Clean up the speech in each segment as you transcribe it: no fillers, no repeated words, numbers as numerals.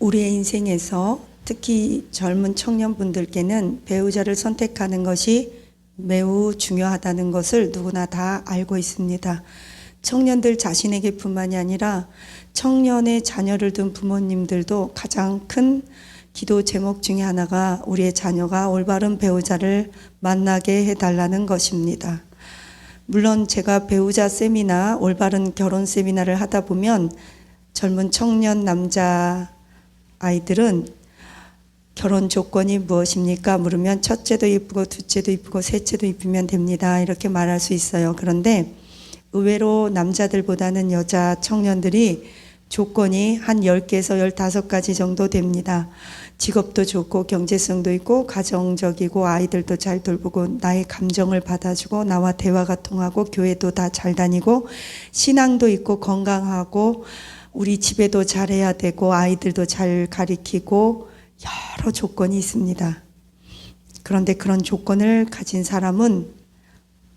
우리의 인생에서 특히 젊은 청년분들께는 배우자를 선택하는 것이 매우 중요하다는 것을 누구나 다 알고 있습니다. 청년들 자신에게 뿐만이 아니라 청년의 자녀를 둔 부모님들도 가장 큰 기도 제목 중에 하나가 우리의 자녀가 올바른 배우자를 만나게 해달라는 것입니다. 물론 제가 배우자 세미나 올바른 결혼 세미나를 하다 보면 젊은 청년 남자 아이들은 결혼 조건이 무엇입니까? 물으면 첫째도 이쁘고 둘째도 이쁘고 셋째도 이쁘면 됩니다. 이렇게 말할 수 있어요. 그런데 의외로 남자들보다는 여자 청년들이 조건이 한 10개에서 15가지 정도 됩니다. 직업도 좋고 경제성도 있고 가정적이고 아이들도 잘 돌보고 나의 감정을 받아주고 나와 대화가 통하고 교회도 다 잘 다니고 신앙도 있고 건강하고 우리 집에도 잘해야 되고 아이들도 잘 가리키고 여러 조건이 있습니다. 그런데 그런 조건을 가진 사람은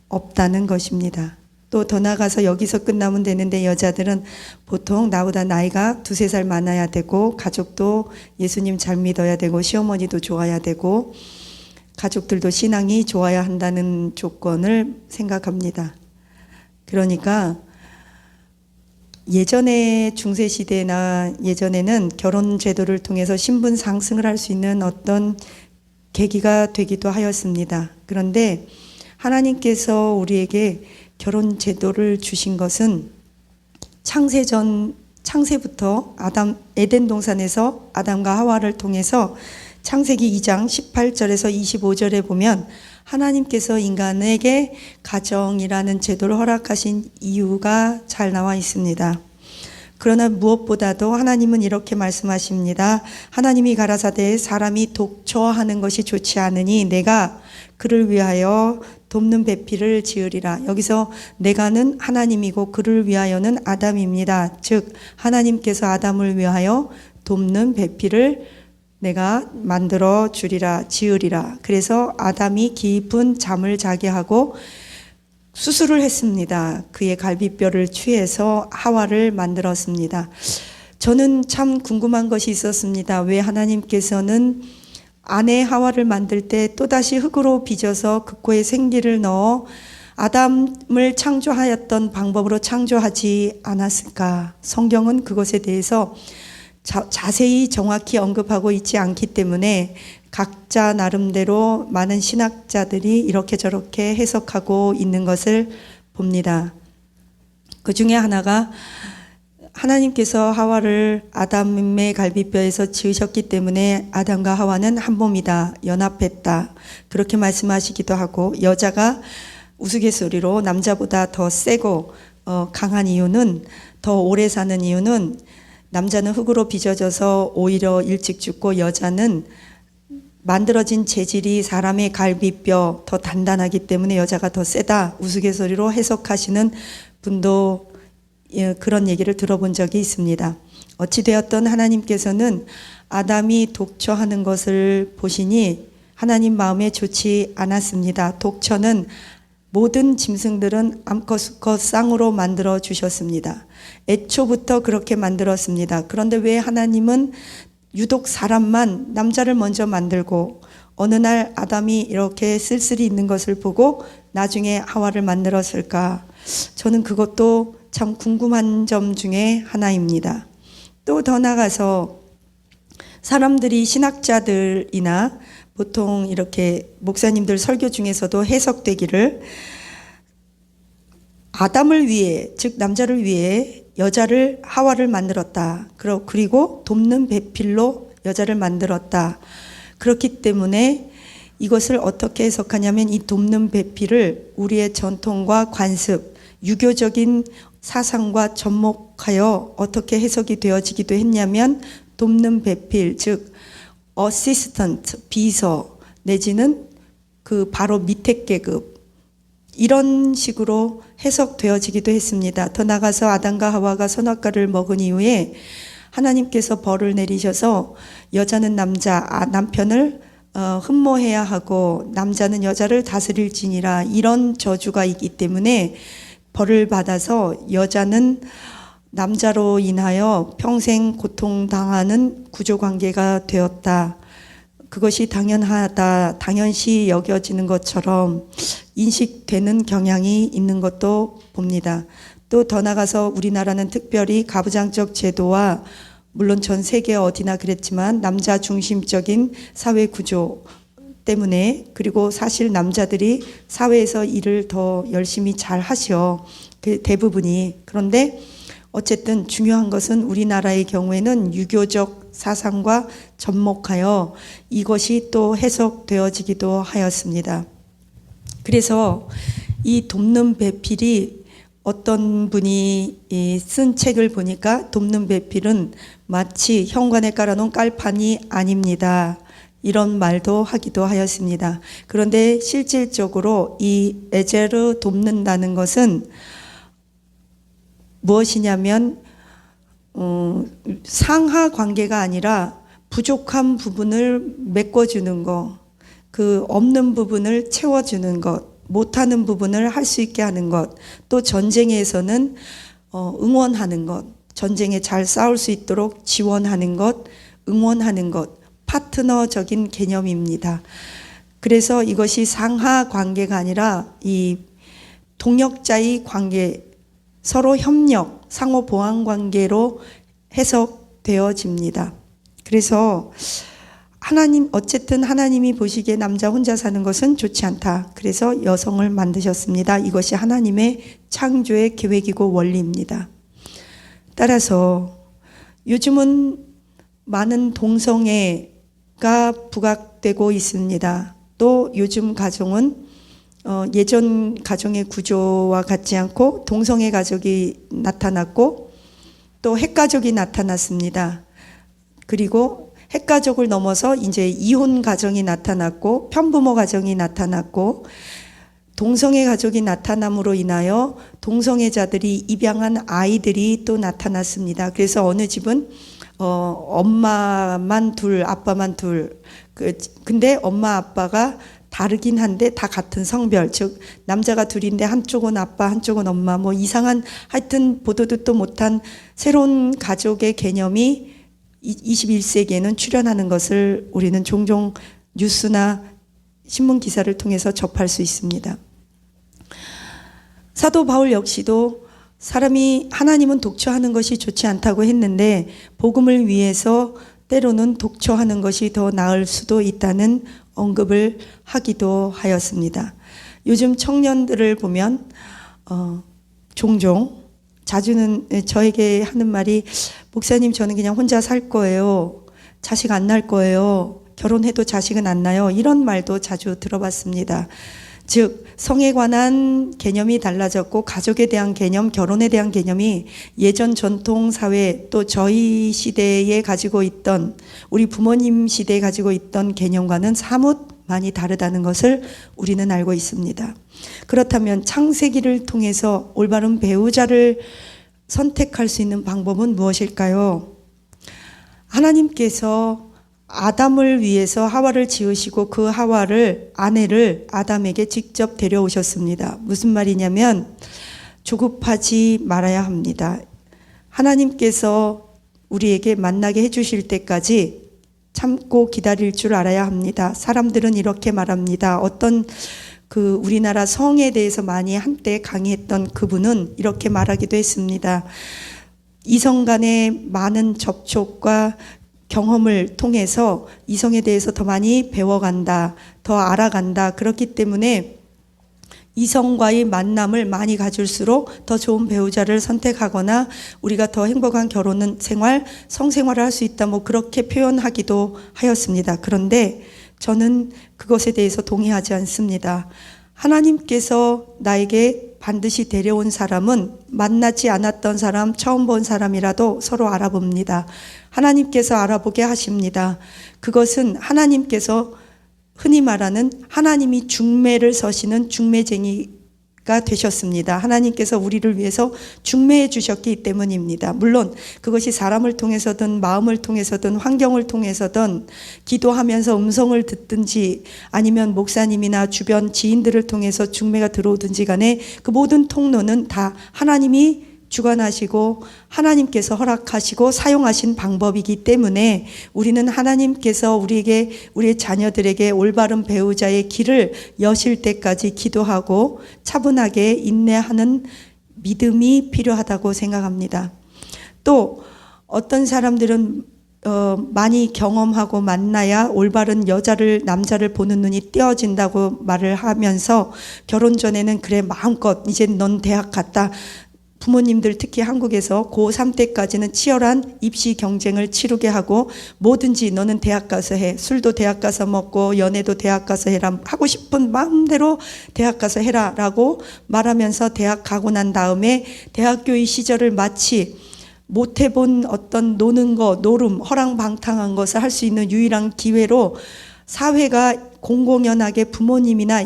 없다는 것입니다. 또 더 나아가서 여기서 끝나면 되는데 여자들은 보통 나보다 나이가 2-3살 많아야 되고 가족도 예수님 잘 믿어야 되고 시어머니도 좋아야 되고 가족들도 신앙이 좋아야 한다는 조건을 생각합니다. 그러니까 예전에 중세시대나 예전에는 결혼 제도를 통해서 신분 상승을 할 수 있는 어떤 계기가 되기도 하였습니다. 그런데 하나님께서 우리에게 결혼 제도를 주신 것은 창세부터 에덴 동산에서 아담과 하와를 통해서 창세기 2장 18절에서 25절에 보면 하나님께서 인간에게 가정이라는 제도를 허락하신 이유가 잘 나와 있습니다. 그러나 무엇보다도 하나님은 이렇게 말씀하십니다. 하나님이 가라사대 사람이 독처하는 것이 좋지 않으니 내가 그를 위하여 돕는 배필을 지으리라. 여기서 내가는 하나님이고 그를 위하여는 아담입니다. 즉 하나님께서 아담을 위하여 돕는 배필을 내가 만들어 주리라, 지으리라. 그래서 아담이 깊은 잠을 자게 하고 수술을 했습니다. 그의 갈비뼈를 취해서 하와를 만들었습니다. 저는 참 궁금한 것이 있었습니다. 왜 하나님께서는 아내 하와를 만들 때 또다시 흙으로 빚어서 그 코에 생기를 넣어 아담을 창조하였던 방법으로 창조하지 않았을까? 성경은 그것에 대해서 자세히 정확히 언급하고 있지 않기 때문에 각자 나름대로 많은 신학자들이 이렇게 저렇게 해석하고 있는 것을 봅니다. 그 중에 하나가 하나님께서 하와를 아담의 갈비뼈에서 지으셨기 때문에 아담과 하와는 한 몸이다, 연합했다, 그렇게 말씀하시기도 하고, 여자가 우스갯소리로 남자보다 더 세고 강한 이유는, 더 오래 사는 이유는 남자는 흙으로 빚어져서 오히려 일찍 죽고 여자는 만들어진 재질이 사람의 갈비뼈 더 단단하기 때문에 여자가 더 세다, 우스갯소리로 해석하시는 분도 그런 얘기를 들어본 적이 있습니다. 어찌되었든 하나님께서는 아담이 독처하는 것을 보시니 하나님 마음에 좋지 않았습니다. 독처는 모든 짐승들은 암컷 수컷 쌍으로 만들어 주셨습니다. 애초부터 그렇게 만들었습니다. 그런데 왜 하나님은 유독 사람만 남자를 먼저 만들고 어느 날 아담이 이렇게 쓸쓸히 있는 것을 보고 나중에 하와를 만들었을까? 저는 그것도 참 궁금한 점 중에 하나입니다. 또 더 나가서 사람들이 신학자들이나 보통 이렇게 목사님들 설교 중에서도 해석되기를 아담을 위해, 즉 남자를 위해 여자를 하와를 만들었다. 그리고 돕는 배필로 여자를 만들었다. 그렇기 때문에 이것을 어떻게 해석하냐면 이 돕는 배필을 우리의 전통과 관습, 유교적인 사상과 접목하여 어떻게 해석이 되어지기도 했냐면 돕는 배필, 즉 어시스턴트, 비서 내지는 그 바로 밑에 계급, 이런 식으로 해석되어지기도 했습니다. 더 나가서 아담과 하와가 선악과를 먹은 이후에 하나님께서 벌을 내리셔서 여자는 남편을 흠모해야 하고 남자는 여자를 다스릴지니라, 이런 저주가 있기 때문에 벌을 받아서 여자는 남자로 인하여 평생 고통당하는 구조관계가 되었다. 그것이 당연하다, 당연시 여겨지는 것처럼 인식되는 경향이 있는 것도 봅니다. 또 더 나아가서 우리나라는 특별히 가부장적 제도와 물론 전 세계 어디나 그랬지만 남자 중심적인 사회 구조 때문에, 그리고 사실 남자들이 사회에서 일을 더 열심히 잘 하시오. 그 대부분이. 그런데 어쨌든 중요한 것은 우리나라의 경우에는 유교적 사상과 접목하여 이것이 또 해석되어지기도 하였습니다. 그래서 이 돕는 배필이 어떤 분이 쓴 책을 보니까 돕는 배필은 마치 현관에 깔아놓은 깔판이 아닙니다. 이런 말도 하기도 하였습니다. 그런데 실질적으로 이 에제르 돕는다는 것은 무엇이냐면 상하 관계가 아니라 부족한 부분을 메꿔주는 것, 그 없는 부분을 채워주는 것, 못하는 부분을 할 수 있게 하는 것, 또 전쟁에서는 응원하는 것, 전쟁에 잘 싸울 수 있도록 지원하는 것, 응원하는 것, 파트너적인 개념입니다. 그래서 이것이 상하 관계가 아니라 이 동역자의 관계, 서로 협력, 상호 보완 관계로 해석되어집니다. 그래서 어쨌든 하나님이 보시기에 남자 혼자 사는 것은 좋지 않다. 그래서 여성을 만드셨습니다. 이것이 하나님의 창조의 계획이고 원리입니다. 따라서 요즘은 많은 동성애가 부각되고 있습니다. 또 요즘 가정은 예전 가정의 구조와 같지 않고 동성애 가족이 나타났고 또 핵가족이 나타났습니다. 그리고 핵가족을 넘어서 이제 이혼 가정이 나타났고 편부모 가정이 나타났고 동성애 가족이 나타남으로 인하여 동성애자들이 입양한 아이들이 또 나타났습니다. 그래서 어느 집은 엄마만 둘, 아빠만 둘. 근데 엄마 아빠가 다르긴 한데 다 같은 성별, 즉 남자가 둘인데 한쪽은 아빠, 한쪽은 엄마, 뭐 이상한 하여튼 보도 듣도 못한 새로운 가족의 개념이 21세기에는 출현하는 것을 우리는 종종 뉴스나 신문 기사를 통해서 접할 수 있습니다. 사도 바울 역시도 사람이 하나님은 독처하는 것이 좋지 않다고 했는데 복음을 위해서 때로는 독처하는 것이 더 나을 수도 있다는 언급을 하기도 하였습니다. 요즘 청년들을 보면 종종 자주는 저에게 하는 말이 목사님 저는 그냥 혼자 살 거예요. 자식 안 낳을 거예요. 결혼해도 자식은 안 낳아요. 이런 말도 자주 들어봤습니다. 즉 성에 관한 개념이 달라졌고 가족에 대한 개념, 결혼에 대한 개념이 예전 전통 사회 또 저희 시대에 가지고 있던 우리 부모님 시대에 가지고 있던 개념과는 사뭇 많이 다르다는 것을 우리는 알고 있습니다. 그렇다면 창세기를 통해서 올바른 배우자를 선택할 수 있는 방법은 무엇일까요? 하나님께서 아담을 위해서 하와를 지으시고 그 하와를, 아내를 아담에게 직접 데려오셨습니다. 무슨 말이냐면 조급하지 말아야 합니다. 하나님께서 우리에게 만나게 해주실 때까지 참고 기다릴 줄 알아야 합니다. 사람들은 이렇게 말합니다. 어떤 우리나라 성에 대해서 많이 한때 강의했던 그분은 이렇게 말하기도 했습니다. 이성 간의 많은 접촉과 경험을 통해서 이성에 대해서 더 많이 배워간다, 더 알아간다. 그렇기 때문에 이성과의 만남을 많이 가질수록 더 좋은 배우자를 선택하거나 우리가 더 행복한 결혼 생활, 성생활을 할 수 있다. 뭐 그렇게 표현하기도 하였습니다. 그런데 저는 그것에 대해서 동의하지 않습니다. 하나님께서 나에게 반드시 데려온 사람은 만나지 않았던 사람, 처음 본 사람이라도 서로 알아봅니다. 하나님께서 알아보게 하십니다. 그것은 하나님께서 흔히 말하는 하나님이 중매를 서시는 중매쟁이가 되셨습니다. 하나님께서 우리를 위해서 중매해 주셨기 때문입니다. 물론 그것이 사람을 통해서든 마음을 통해서든 환경을 통해서든 기도하면서 음성을 듣든지 아니면 목사님이나 주변 지인들을 통해서 중매가 들어오든지 간에 그 모든 통로는 다 하나님이 주관하시고 하나님께서 허락하시고 사용하신 방법이기 때문에 우리는 하나님께서 우리에게, 우리의 자녀들에게 올바른 배우자의 길을 여실 때까지 기도하고 차분하게 인내하는 믿음이 필요하다고 생각합니다. 또 어떤 사람들은 많이 경험하고 만나야 올바른 남자를 보는 눈이 띄어진다고 말을 하면서 결혼 전에는 그래 마음껏 이제 넌 대학 갔다. 부모님들 특히 한국에서 고3 때까지는 치열한 입시 경쟁을 치르게 하고 뭐든지 너는 대학 가서 해. 술도 대학 가서 먹고 연애도 대학 가서 해라. 하고 싶은 마음대로 대학 가서 해라 라고 말하면서 대학 가고 난 다음에 대학교의 시절을 마치 못 해본 어떤 노는 거, 노름, 허랑방탕한 것을 할 수 있는 유일한 기회로 사회가 공공연하게 부모님이나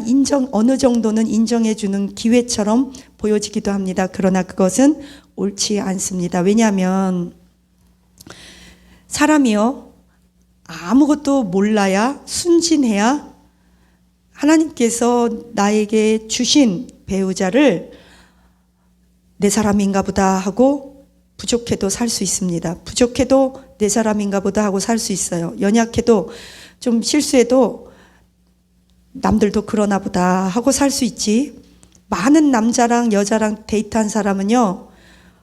어느 정도는 인정해주는 기회처럼 보여지기도 합니다. 그러나 그것은 옳지 않습니다. 왜냐하면 사람이요, 아무것도 몰라야 순진해야 하나님께서 나에게 주신 배우자를 내 사람인가 보다 하고 부족해도 살 수 있습니다. 부족해도 내 사람인가 보다 하고 살 수 있어요. 연약해도 좀 실수해도 남들도 그러나 보다 하고 살 수 있지. 많은 남자랑 여자랑 데이트한 사람은요,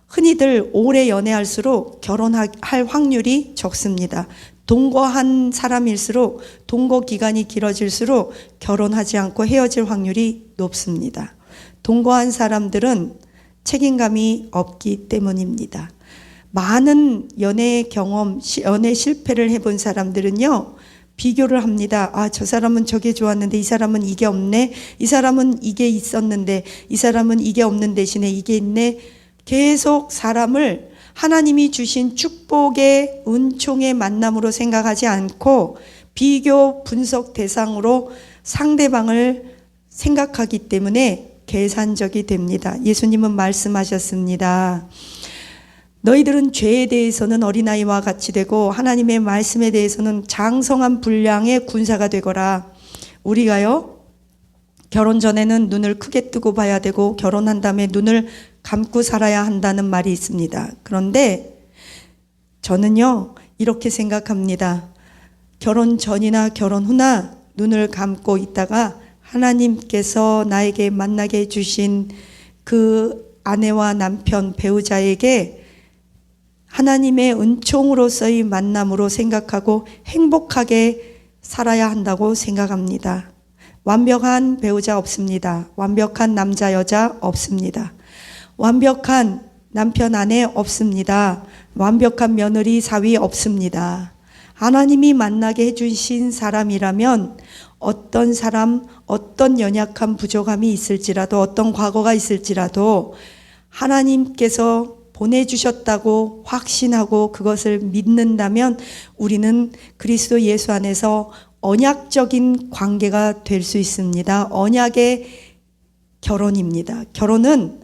흔히들 오래 연애할수록 결혼할 확률이 적습니다. 동거한 사람일수록 동거 기간이 길어질수록 결혼하지 않고 헤어질 확률이 높습니다. 동거한 사람들은 책임감이 없기 때문입니다. 많은 연애 경험, 연애 실패를 해본 사람들은요, 비교를 합니다. 아, 저 사람은 저게 좋았는데 이 사람은 이게 없네. 이 사람은 이게 있었는데 이 사람은 이게 없는 대신에 이게 있네. 계속 사람을 하나님이 주신 축복의 은총의 만남으로 생각하지 않고 비교 분석 대상으로 상대방을 생각하기 때문에 계산적이 됩니다. 예수님은 말씀하셨습니다. 너희들은 죄에 대해서는 어린아이와 같이 되고 하나님의 말씀에 대해서는 장성한 분량의 군사가 되거라. 우리가요, 결혼 전에는 눈을 크게 뜨고 봐야 되고 결혼한 다음에 눈을 감고 살아야 한다는 말이 있습니다. 그런데 저는요, 이렇게 생각합니다. 결혼 전이나 결혼 후나 눈을 감고 있다가 하나님께서 나에게 만나게 해주신 그 아내와 남편, 배우자에게 하나님의 은총으로서의 만남으로 생각하고 행복하게 살아야 한다고 생각합니다. 완벽한 배우자 없습니다. 완벽한 남자, 여자 없습니다. 완벽한 남편, 아내 없습니다. 완벽한 며느리, 사위 없습니다. 하나님이 만나게 해주신 사람이라면 어떤 사람, 어떤 연약한 부족함이 있을지라도 어떤 과거가 있을지라도 하나님께서 보내주셨다고 확신하고 그것을 믿는다면 우리는 그리스도 예수 안에서 언약적인 관계가 될 수 있습니다. 언약의 결혼입니다. 결혼은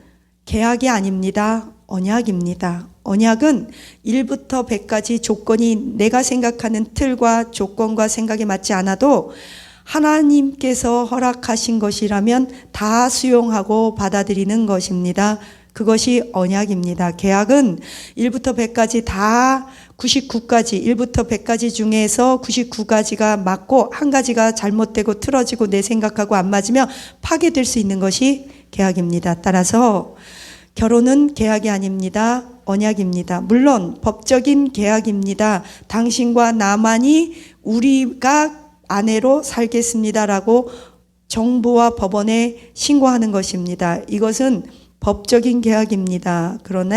계약이 아닙니다. 언약입니다. 언약은 1부터 100까지 조건이 내가 생각하는 틀과 조건과 생각에 맞지 않아도 하나님께서 허락하신 것이라면 다 수용하고 받아들이는 것입니다. 그것이 언약입니다. 계약은 1부터 100까지 다 99까지 1부터 100까지 중에서 99가지가 맞고 한 가지가 잘못되고 틀어지고 내 생각하고 안 맞으면 파괴될 수 있는 것이 계약입니다. 따라서 결혼은 계약이 아닙니다. 언약입니다. 물론 법적인 계약입니다. 당신과 나만이 우리가 아내로 살겠습니다라고 정부와 법원에 신고하는 것입니다. 이것은 법적인 계약입니다. 그러나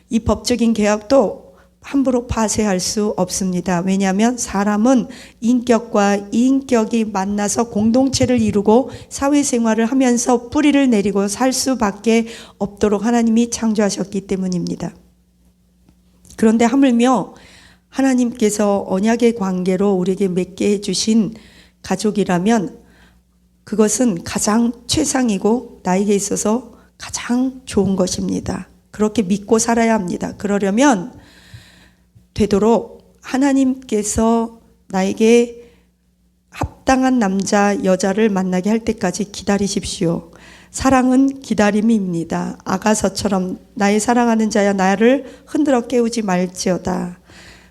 이 법적인 계약도 함부로 파쇄할 수 없습니다. 왜냐하면 사람은 인격과 인격이 만나서 공동체를 이루고 사회생활을 하면서 뿌리를 내리고 살 수밖에 없도록 하나님이 창조하셨기 때문입니다. 그런데 하물며 하나님께서 언약의 관계로 우리에게 맺게 해주신 가족이라면 그것은 가장 최상이고 나에게 있어서 가장 좋은 것입니다. 그렇게 믿고 살아야 합니다. 그러려면 되도록 하나님께서 나에게 합당한 남자, 여자를 만나게 할 때까지 기다리십시오. 사랑은 기다림입니다. 아가서처럼 나의 사랑하는 자야 나를 흔들어 깨우지 말지어다.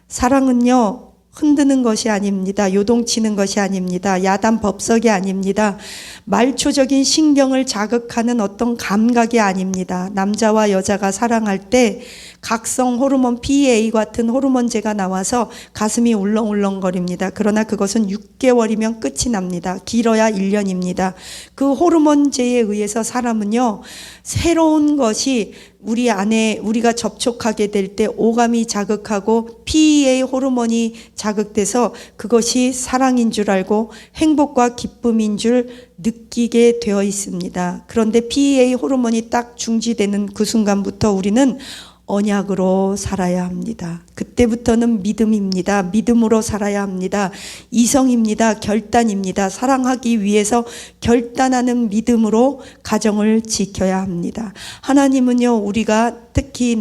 사랑은요, 흔드는 것이 아닙니다. 요동치는 것이 아닙니다. 야단 법석이 아닙니다. 말초적인 신경을 자극하는 어떤 감각이 아닙니다. 남자와 여자가 사랑할 때 각성 호르몬 PEA 같은 호르몬제가 나와서 가슴이 울렁울렁거립니다. 그러나 그것은 6개월이면 끝이 납니다. 길어야 1년입니다. 그 호르몬제에 의해서 사람은요, 새로운 것이 우리 안에 우리가 접촉하게 될 때 오감이 자극하고 PEA 호르몬이 자극돼서 그것이 사랑인 줄 알고 행복과 기쁨인 줄 느끼게 되어 있습니다. 그런데 PEA 호르몬이 딱 중지되는 그 순간부터 우리는 언약으로 살아야 합니다. 그때부터는 믿음입니다. 믿음으로 살아야 합니다. 이성입니다. 결단입니다. 사랑하기 위해서 결단하는 믿음으로 가정을 지켜야 합니다. 하나님은요, 우리가 특히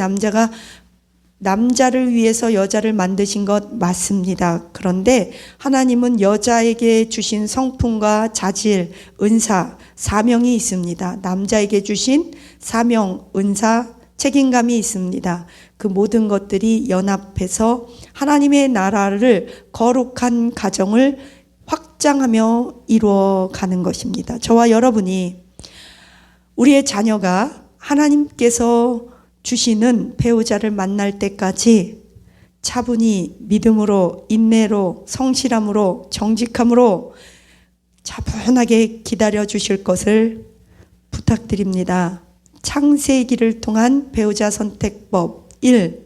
남자를 위해서 여자를 만드신 것 맞습니다. 그런데 하나님은 여자에게 주신 성품과 자질, 은사, 사명이 있습니다. 남자에게 주신 사명, 은사, 책임감이 있습니다. 그 모든 것들이 연합해서 하나님의 나라를 거룩한 가정을 확장하며 이루어가는 것입니다. 저와 여러분이 우리의 자녀가 하나님께서 주시는 배우자를 만날 때까지 차분히 믿음으로, 인내로, 성실함으로, 정직함으로 차분하게 기다려 주실 것을 부탁드립니다. 창세기를 통한 배우자 선택법 1.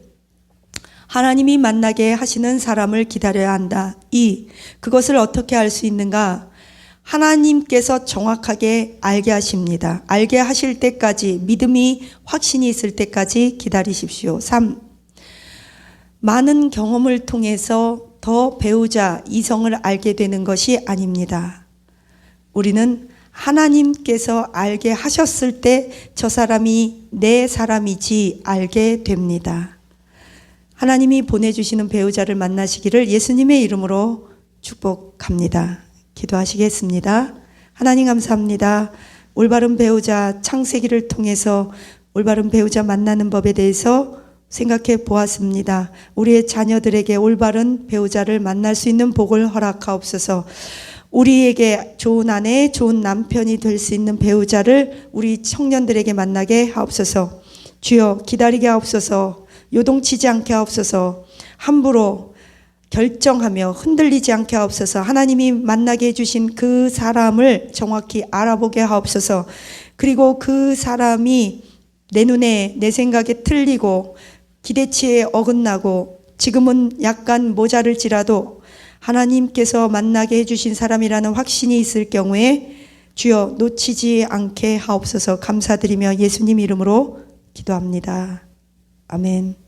하나님이 만나게 하시는 사람을 기다려야 한다. 2. 그것을 어떻게 알 수 있는가? 하나님께서 정확하게 알게 하십니다. 알게 하실 때까지, 믿음이 확신이 있을 때까지 기다리십시오. 3. 많은 경험을 통해서 더 배우자, 이성을 알게 되는 것이 아닙니다. 우리는 하나님께서 알게 하셨을 때 저 사람이 내 사람이지 알게 됩니다. 하나님이 보내주시는 배우자를 만나시기를 예수님의 이름으로 축복합니다. 기도하시겠습니다. 하나님 감사합니다. 올바른 배우자 창세기를 통해서 올바른 배우자 만나는 법에 대해서 생각해 보았습니다. 우리의 자녀들에게 올바른 배우자를 만날 수 있는 복을 허락하옵소서. 우리에게 좋은 아내, 좋은 남편이 될 수 있는 배우자를 우리 청년들에게 만나게 하옵소서. 주여 기다리게 하옵소서. 요동치지 않게 하옵소서. 함부로 결정하며 흔들리지 않게 하옵소서. 하나님이 만나게 해주신 그 사람을 정확히 알아보게 하옵소서. 그리고 그 사람이 내 눈에 내 생각에 틀리고 기대치에 어긋나고 지금은 약간 모자랄지라도 하나님께서 만나게 해주신 사람이라는 확신이 있을 경우에 주여 놓치지 않게 하옵소서. 감사드리며 예수님 이름으로 기도합니다. 아멘.